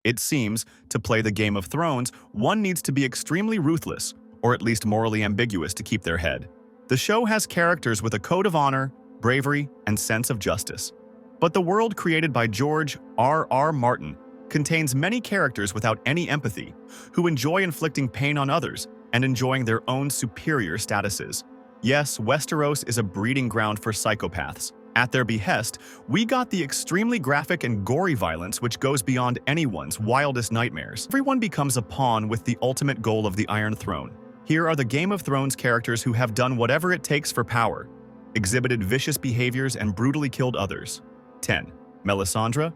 It seems, to play the Game of Thrones, one needs to be extremely ruthless, or at least morally ambiguous to keep their head. The show has characters with a code of honor, bravery, and sense of justice. But the world created by George R.R. Martin contains many characters without any empathy, who enjoy inflicting pain on others and enjoying their own superior statuses. Yes, Westeros is a breeding ground for psychopaths. At their behest, we got the extremely graphic and gory violence which goes beyond anyone's wildest nightmares. Everyone becomes a pawn with the ultimate goal of the Iron Throne. Here are the Game of Thrones characters who have done whatever it takes for power, exhibited vicious behaviors, and brutally killed others. 10. Melisandre.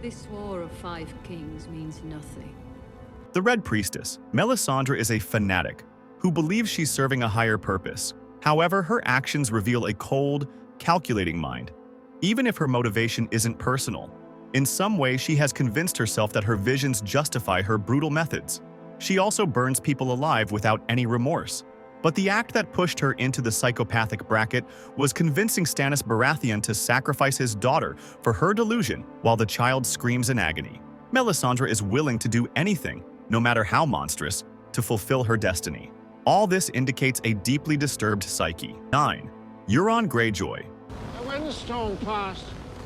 This war of 5 kings means nothing. The Red Priestess. Melisandre is a fanatic who believes she's serving a higher purpose. However, her actions reveal a cold, calculating mind, even if her motivation isn't personal. In some way, she has convinced herself that her visions justify her brutal methods. She also burns people alive without any remorse. But the act that pushed her into the psychopathic bracket was convincing Stannis Baratheon to sacrifice his daughter for her delusion while the child screams in agony. Melisandre is willing to do anything, no matter how monstrous, to fulfill her destiny. All this indicates a deeply disturbed psyche. 9. Euron Greyjoy. When the storm passed,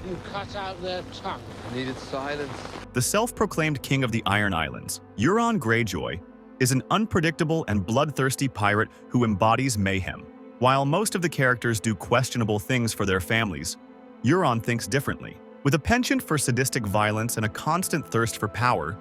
you cut out their tongue. Needed silence. The self-proclaimed king of the Iron Islands, Euron Greyjoy, is an unpredictable and bloodthirsty pirate who embodies mayhem. While most of the characters do questionable things for their families, Euron thinks differently. With a penchant for sadistic violence and a constant thirst for power,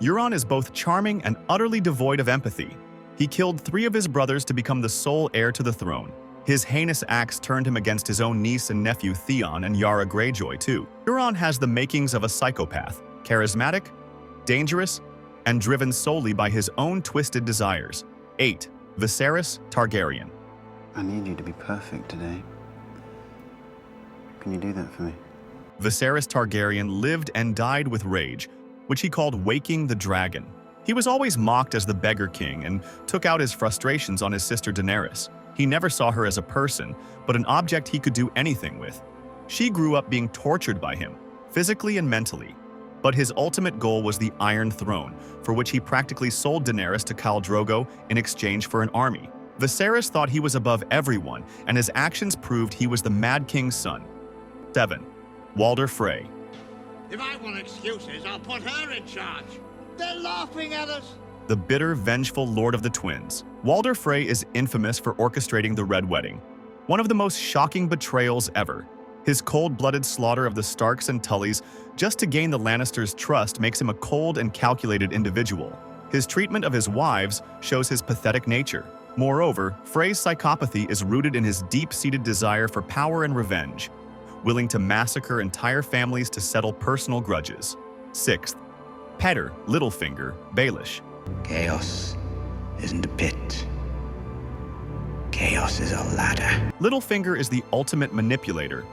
Euron is both charming and utterly devoid of empathy. He killed 3 of his brothers to become the sole heir to the throne. His heinous acts turned him against his own niece and nephew Theon and Yara Greyjoy too. Euron has the makings of a psychopath, charismatic, dangerous, and driven solely by his own twisted desires. 8. Viserys Targaryen. I need you to be perfect today. Can you do that for me? Viserys Targaryen lived and died with rage, which he called waking the dragon. He was always mocked as the beggar king and took out his frustrations on his sister Daenerys. He never saw her as a person, but an object he could do anything with. She grew up being tortured by him, physically and mentally. But his ultimate goal was the Iron Throne, for which he practically sold Daenerys to Khal Drogo in exchange for an army. Viserys thought he was above everyone, and his actions proved he was the Mad King's son. 7. Walder Frey. If I want excuses, I'll put her in charge. They're laughing at us. The bitter, vengeful Lord of the Twins. Walder Frey is infamous for orchestrating the Red Wedding, one of the most shocking betrayals ever. His cold-blooded slaughter of the Starks and Tullys just to gain the Lannisters' trust makes him a cold and calculated individual. His treatment of his wives shows his pathetic nature. Moreover, Frey's psychopathy is rooted in his deep-seated desire for power and revenge, willing to massacre entire families to settle personal grudges. 6th. Petter Littlefinger Baelish. Chaos isn't a pit. Chaos is a ladder. Littlefinger is the ultimate manipulator,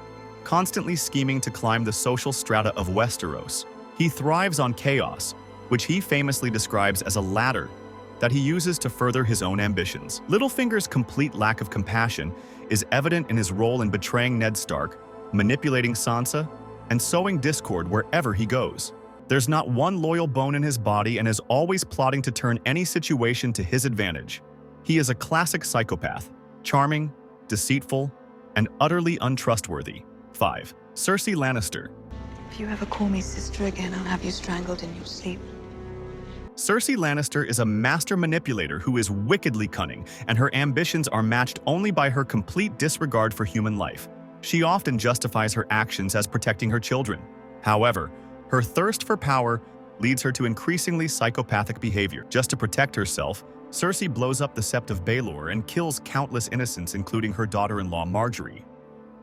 constantly scheming to climb the social strata of Westeros. He thrives on chaos, which he famously describes as a ladder that he uses to further his own ambitions. Littlefinger's complete lack of compassion is evident in his role in betraying Ned Stark, manipulating Sansa, and sowing discord wherever he goes. There's not one loyal bone in his body and is always plotting to turn any situation to his advantage. He is a classic psychopath, charming, deceitful, and utterly untrustworthy. 5. Cersei Lannister. If you ever call me sister again, I'll have you strangled in your sleep. Cersei Lannister is a master manipulator who is wickedly cunning, and her ambitions are matched only by her complete disregard for human life. She often justifies her actions as protecting her children. However, her thirst for power leads her to increasingly psychopathic behavior. Just to protect herself, Cersei blows up the Sept of Baelor and kills countless innocents, including her daughter-in-law Margaery.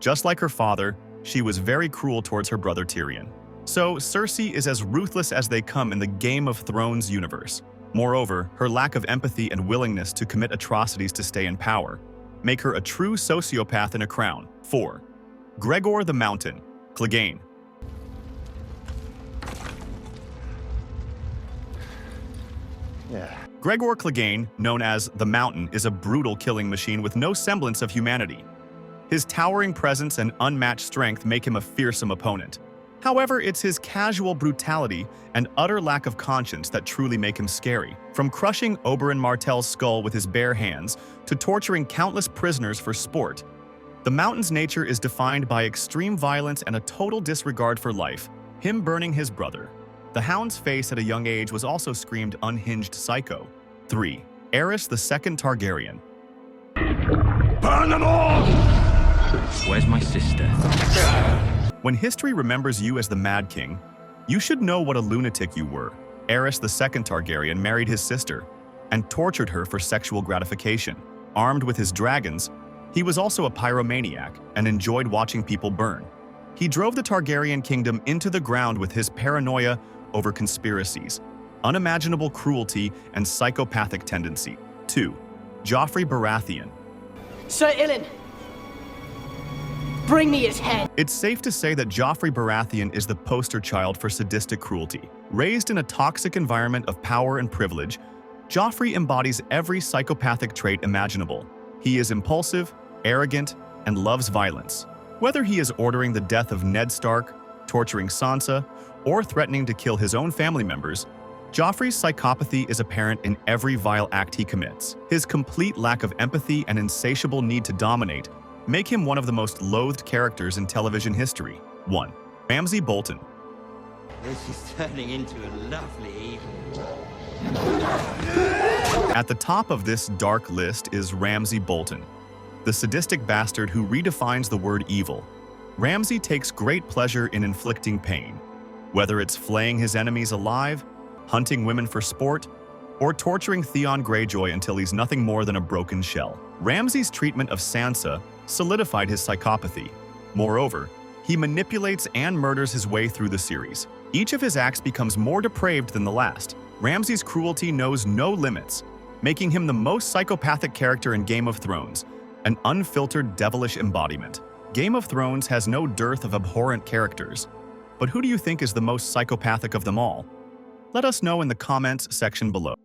Just like her father, she was very cruel towards her brother Tyrion. So Cersei is as ruthless as they come in the Game of Thrones universe. Moreover, her lack of empathy and willingness to commit atrocities to stay in power make her a true sociopath in a crown. 4. Gregor the Mountain Clegane. Gregor Clegane, known as the Mountain, is a brutal killing machine with no semblance of humanity. His towering presence and unmatched strength make him a fearsome opponent. However, it's his casual brutality and utter lack of conscience that truly make him scary. From crushing Oberyn Martell's skull with his bare hands to torturing countless prisoners for sport, the Mountain's nature is defined by extreme violence and a total disregard for life, him burning his brother. The Hound's face at a young age was also screamed unhinged psycho. 3. Aerys II Targaryen. Burn them all! Where's my sister? When history remembers you as the Mad King, you should know what a lunatic you were. Aerys II Targaryen married his sister and tortured her for sexual gratification. Armed with his dragons, he was also a pyromaniac and enjoyed watching people burn. He drove the Targaryen kingdom into the ground with his paranoia over conspiracies, unimaginable cruelty, and psychopathic tendency. 2. Joffrey Baratheon. Sir Ilyn, bring me his head. It's safe to say that Joffrey Baratheon is the poster child for sadistic cruelty. Raised in a toxic environment of power and privilege, Joffrey embodies every psychopathic trait imaginable. He is impulsive, arrogant, and loves violence. Whether he is ordering the death of Ned Stark, torturing Sansa, or threatening to kill his own family members, Joffrey's psychopathy is apparent in every vile act he commits. His complete lack of empathy and insatiable need to dominate make him one of the most loathed characters in television history. 1. Ramsay Bolton. This is turning into a lovely evening. At the top of this dark list is Ramsay Bolton, the sadistic bastard who redefines the word evil. Ramsay takes great pleasure in inflicting pain, whether it's flaying his enemies alive, hunting women for sport, or torturing Euron Greyjoy until he's nothing more than a broken shell. Ramsay's treatment of Sansa solidified his psychopathy. Moreover, he manipulates and murders his way through the series. Each of his acts becomes more depraved than the last. Ramsay's cruelty knows no limits, making him the most psychopathic character in Game of Thrones, an unfiltered, devilish embodiment. Game of Thrones has no dearth of abhorrent characters, but who do you think is the most psychopathic of them all? Let us know in the comments section below.